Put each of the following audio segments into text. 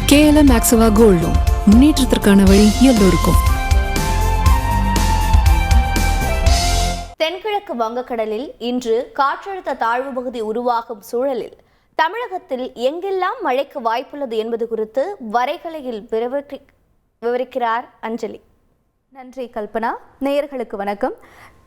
KLM Maxava Gold Loan முன்னேற்றத்திற்கான வழி எல்லோருக்கும். தென்கிழக்கு வங்கக்கடலில் இன்று காற்றழுத்த தாழ்வு பகுதி உருவாகும் சூழலில் தமிழகத்தில் எங்கெல்லாம் மழைக்கு வாய்ப்புள்ளது என்பது குறித்து வரைகலையில் விவரிக்கிறார் அஞ்சலி. நன்றி கல்பனா. நேயர்களுக்கு வணக்கம்.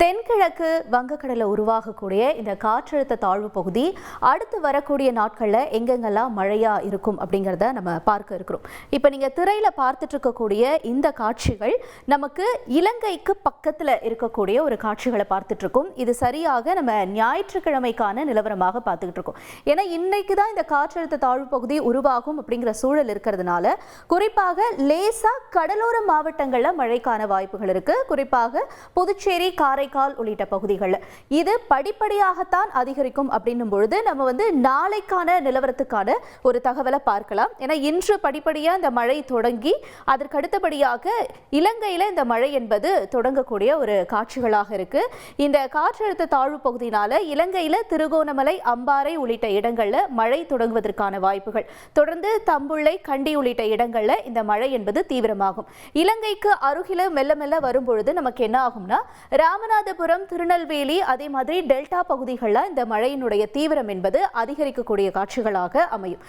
தென்கிழக்கு வங்கக்கடலில் உருவாகக்கூடிய இந்த காற்றழுத்த தாழ்வு பகுதி அடுத்து வரக்கூடிய நாட்களில் எங்கெங்கெல்லாம் மழையாக இருக்கும் அப்படிங்கிறத நம்ம பார்க்க இருக்கிறோம். இப்போ நீங்கள் திரையில் பார்த்துட்டு இருக்கக்கூடிய இந்த காட்சிகள் நமக்கு இலங்கைக்கு பக்கத்தில் இருக்கக்கூடிய ஒரு காட்சிகளை பார்த்துட்டு இருக்கோம். இது சரியாக நம்ம ஞாயிற்றுக்கிழமைக்கான நிலவரமாக பார்த்துக்கிட்டு இருக்கோம். ஏன்னா இன்னைக்கு தான் இந்த காற்றழுத்த தாழ்வு பகுதி உருவாகும் அப்படிங்கிற சூழல் இருக்கிறதுனால குறிப்பாக லேசா கடலோர மாவட்டங்களில் மழைக்கான வாய்ப்புகள் இருக்கு. குறிப்பாக புதுச்சேரி, காரைக்கால் உள்ளிட்ட பகுதிகளில் இது படிப்படியாகத்தான் அதிகரிக்கும் அப்படின்னும் பொழுது நம்ம நாளைக்கான நிலவரத்துக்கான ஒரு தகவலை பார்க்கலாம். ஏன்னா இன்று படிப்படியாக இந்த மழை தொடங்கி அதற்கு அடுத்தபடியாக இலங்கையில் இந்த மழை என்பது தொடங்கக்கூடிய ஒரு காட்சிகளாக இருக்கு. இந்த காற்றழுத்த தாழ்வு பகுதியினால இலங்கையில் திருகோணமலை, அம்பாறை உள்ளிட்ட இடங்களில் மழை தொடங்குவதற்கான வாய்ப்புகள், தொடர்ந்து தம்புள்ளை, கண்டி உள்ளிட்ட இடங்களில் இந்த மழை என்பது தீவிரமாகும். இலங்கைக்கு அருகில மெல்ல மெல்ல வரும்பொழுது நமக்கு என்ன ஆகும்னா ராமநாதபுரம், திருநெல்வேலி, அதே மாதிரி டெல்டா பகுதிகளில் இந்த மழையினுடைய தீவிரம் என்பது அதிகரிக்கக்கூடிய காட்சிகளாக அமையும்.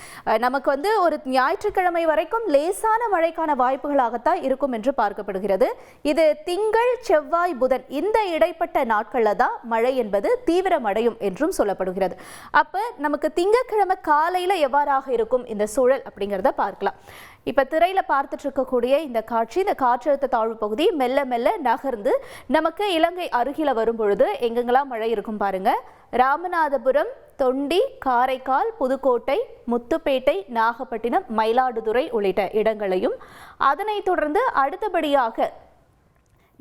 நமக்கு ஒரு ஞாயிற்றுக்கிழமை வரைக்கும் லேசான மழைக்கான வாய்ப்புகளாகத்தான் இருக்கும் என்று பார்க்கப்படுகிறது. இது திங்கள், செவ்வாய், புதன் இந்த இடைப்பட்ட நாட்களில் தான் மழை என்பது தீவிரமடையும் என்றும் சொல்லப்படுகிறது. அப்ப நமக்கு திங்கட்கிழமை காலையில எவ்வாறாக இருக்கும் இந்த சூழல் அப்படிங்கிறத பார்க்கலாம். இப்ப திரையில பார்த்துட்டு இருக்கக்கூடிய இந்த காட்சி, இந்த காற்றழுத்த தாழ்வு பகுதி மெல்ல மெல்ல நகர்ந்து நமக்கு இலங்கை அருகில வரும் பொழுது எங்கெங்கெல்லாம் மழை இருக்கும் பாருங்க. ராமநாதபுரம், தொண்டி, காரைக்கால், புதுக்கோட்டை, முத்துப்பேட்டை, நாகப்பட்டினம், மயிலாடுதுறை உள்ளிட்ட இடங்களையும், அதனைத் தொடர்ந்து அடுத்தபடியாக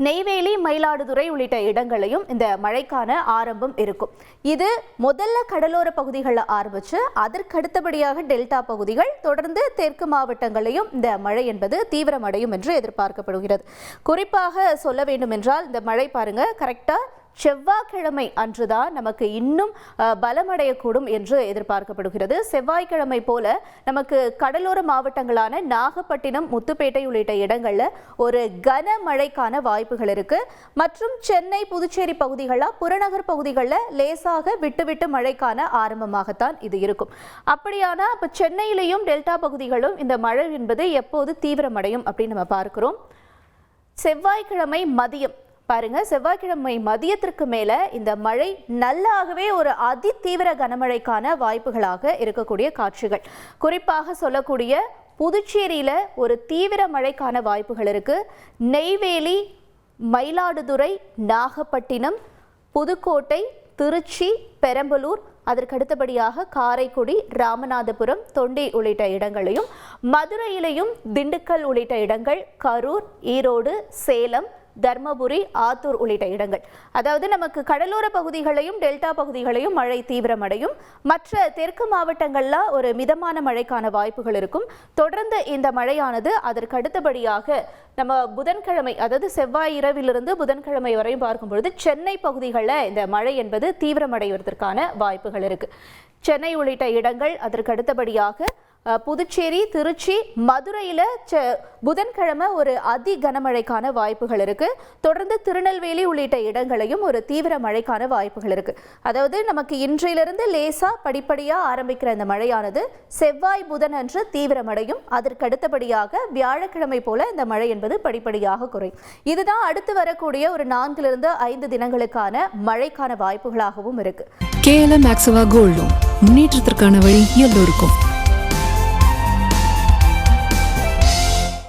நெய்வேலி, மயிலாடுதுறை உள்ளிட்ட இடங்களையும் இந்த மழைக்கான ஆரம்பம் இருக்கும். இது முதல்ல கடலோர பகுதிகளில் ஆரம்பிச்சு அதற்கு அடுத்தபடியாக டெல்டா பகுதிகள், தொடர்ந்து தெற்கு மாவட்டங்களையும் இந்த மழை என்பது தீவிரமடையும் என்று எதிர்பார்க்கப்படுகிறது. குறிப்பாக சொல்ல வேண்டும் என்றால் இந்த மழை பாருங்க கரெக்டா செவ்வாய்க்கிழமை அன்றுதான் நமக்கு இன்னும் பலமடையக்கூடும் என்று எதிர்பார்க்கப்படுகிறது. செவ்வாய்க்கிழமை போல நமக்கு கடலோர மாவட்டங்களான நாகப்பட்டினம், முத்துப்பேட்டை உள்ளிட்ட இடங்கள்ல ஒரு கனமழைக்கான வாய்ப்புகள் இருக்கு. மற்றும் சென்னை, புதுச்சேரி பகுதிகளில், புறநகர் பகுதிகளில் லேசாக விட்டு விட்டு மழைக்கான ஆரம்பமாகத்தான் இது இருக்கும். அப்படியானா இப்ப சென்னையிலையும் டெல்டா பகுதிகளும் இந்த மழை என்பது எப்போது தீவிரமடையும் அப்படின்னு நம்ம பார்க்கிறோம். செவ்வாய்க்கிழமை மதியம் பாருங்க, செவ்வாய்க்கிழமை மதியத்திற்கு மேல இந்த மழை நல்லாகவே ஒரு அதி தீவிர கனமழைக்கான வாய்ப்புகளாக இருக்கக்கூடிய காட்சிகள். குறிப்பாக சொல்லக்கூடிய புதுச்சேரியில ஒரு தீவிர மழைக்கான வாய்ப்புகள் இருக்கு. நெய்வேலி, மயிலாடுதுறை, நாகப்பட்டினம், புதுக்கோட்டை, திருச்சி, பெரம்பலூர், அதற்கு அடுத்தபடியாக காரைக்குடி, ராமநாதபுரம், தொண்டி உள்ளிட்ட இடங்களையும், மதுரையிலையும் திண்டுக்கல் உள்ளிட்ட இடங்கள், கரூர், ஈரோடு, சேலம், தர்மபுரி, ஆத்தூர் உள்ளிட்ட இடங்கள். அதாவது நமக்கு கடலோர பகுதிகளையும் டெல்டா பகுதிகளையும் மழை தீவிரமடையும். மற்ற தெற்கு மாவட்டங்கள்ல ஒரு மிதமான மழைக்கான வாய்ப்புகள் இருக்கும். தொடர்ந்து இந்த மழையானது அதற்கு அடுத்தபடியாக நம்ம புதன்கிழமை, அதாவது செவ்வாய் இரவிலிருந்து புதன்கிழமை வரை பார்க்கும்பொழுது சென்னை பகுதிகளில் இந்த மழை என்பது தீவிரமடைவதற்கான வாய்ப்புகள் இருக்கு. சென்னை உள்ளிட்ட இடங்கள், அதற்கு அடுத்தபடியாக புதுச்சேரி, திருச்சி, மதுரையில் புதன்கிழமை ஒரு அதி கனமழைக்கான வாய்ப்புகள் இருக்கு. தொடர்ந்து திருநெல்வேலி உள்ளிட்ட இடங்களையும் ஒரு தீவிர மழைக்கான வாய்ப்புகள் இருக்கு. அதாவது நமக்கு இன்றையிலிருந்து லேசா படிப்படியா ஆரம்பிக்கிற இந்த மழையானது செவ்வாய், புதன் அன்று தீவிரமடையும். அதற்கு அடுத்தபடியாக வியாழக்கிழமை போல இந்த மழை என்பது படிப்படியாக குறையும். இதுதான் அடுத்து வரக்கூடிய ஒரு 4 to 5 தினங்களுக்கான மழைக்கான வாய்ப்புகளாகவும் இருக்கு. KLM Maxava Gold Loan முன்னேற்றத்திற்கான வழி எல்லோருக்கும்.